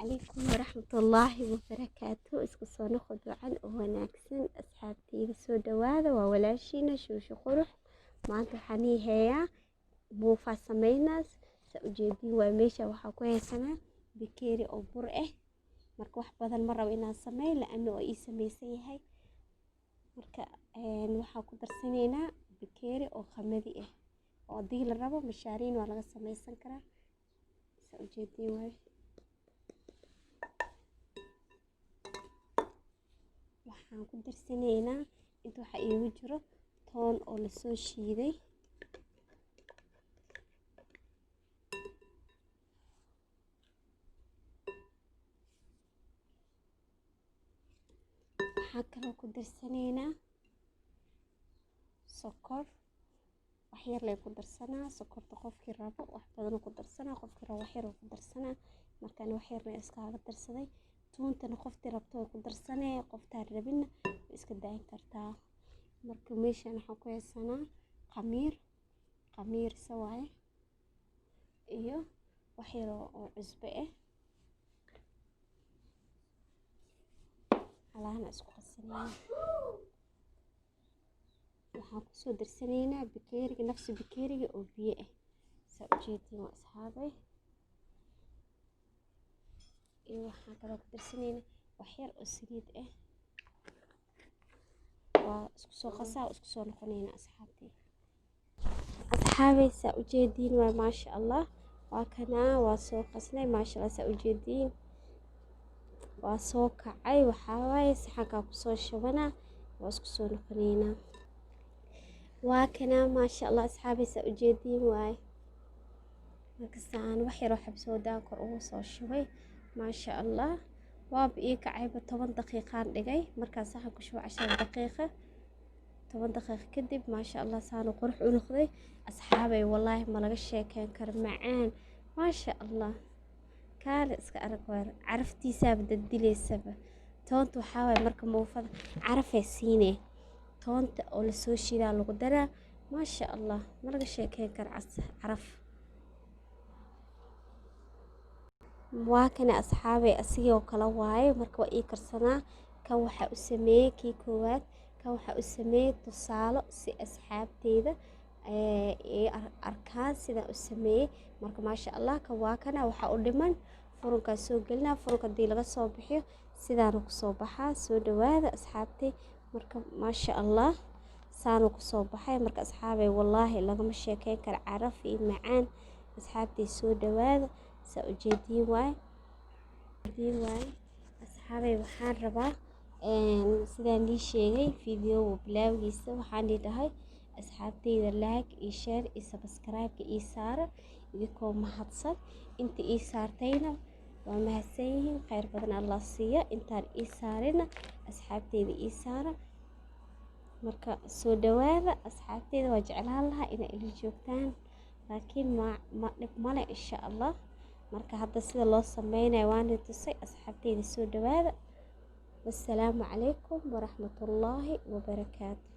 عليكم ورحمة الله وبركاته. اسكو soo noqod wacan oo wanaagsan asxaabtayda soo dhawaada waa walaashiina Shuushu Qurux. Maanta waxaan ii hayaa buufaa samaynaas sa ujeedin waa meesha waxaa ku haysanaa bakeeri oo bur ah. Marka wax badan ma rabo inaan sameeyo laano oo ii samaysan yahay. Marka waxaa ku darsanaynaa bakeeri oo khamadi ah oo hadii la rabo mashaariin waa laga samaysan karaa. Sa ujeedin waa waxaan ku darsanaynaa inta waxa iigu jiro toon oo la soo shiiday, waxaan kaloo ku darsanaynaa sokor. wax yar lay ku darsanaa sokorta qofkii rabo wax badan ku darsanaa, qofkii rabo wax yar ku darsanaa. markaan wax yar la iska darsaday tuuntana qoftii rabto ku darsanee, qofta rabina iska daayin kartaa. marka meeshan waxaan ku haysanaa khamiir sawaaye iyo wax yar oo cusbo ah. alaana isku qasanaa waxaan ku soo darsanaynaa bakeeriga nafsi bakeeriga oo biyo ah. sa ujeedin waa asxaabay iyo waxaan kaloo ku darsanaynaa wax yar oo saliid ah. waa isku soo qasaa isku soo noqonaynaa asxaabtay. asxaabay sa ujeedin waa maasha Allah waa kana waa soo qasnay maasha Allah. sa ujeedin waa soo kacay waxaa waaye saxanka ku soo shubanaa waa isku soo noqonaynaa. waa kana maasha Allah asxaabay sa ujeedin waay marka saan wax yar oo xabsoodaa kor ugu soo shubay maasha Allah. waa ii kacayba 10 daqiiqaan dhigay markaas saxan ku shubay 10 daqiiqo 10 daqiiqo kadib maasha Allah saan qurux u noqday asxaabay. wallahi ma laga sheekeyn karo macaan maasha Allah. kaale iska arag waa caraftiisa daddileysaba. toonta waxaa waaye marka muufada carafay siinee toonta oo la soo shiidaa lagu daraa maasha Allah ma laga sheekeyn karo caraf. waa kana asxaabay asigoo kala waaye marka waa ii karsanaa. kan waxa u sameeyay kii koowaad kan waxa u sameeyay tusaalo si asxaabteyda ee arkaan sida u sameeyay. marka maasha Allah kan waa kana waxa u dhiman furunka soo gelinaa. furunka dii laga soo bixiyo sidaan ku soo baxaa. soo dhawaada asxaabtay marka maasha Allah saan ku soo baxay. marka asxaabay wallahi lagama sheekeyn karo caraf iyo macaan asxaabtay soo dhawaada. sa ujeedin waay asxaabay waxaan rabaa sidaan lii sheegay video bilawgiisa waxaan dhahay asxaabteyda like iyo share iyo subscribe ii saara idinko mahadsan. inta ii saartayna waa mahadsan yihiin khayr badan Allah siiya. intaan ii saarina asxaabteyda ii saara. marka soo dhawaada asxaabteyda waa jeclaan lahaa inay ila joogtaan laakiin ma dhib male insha Allah. marka hadda sida loo sameynayo waan tusay asxaabteyda soo dhawaada. wassalaamu calaykum waraxmatullaahi wabarakaatuh.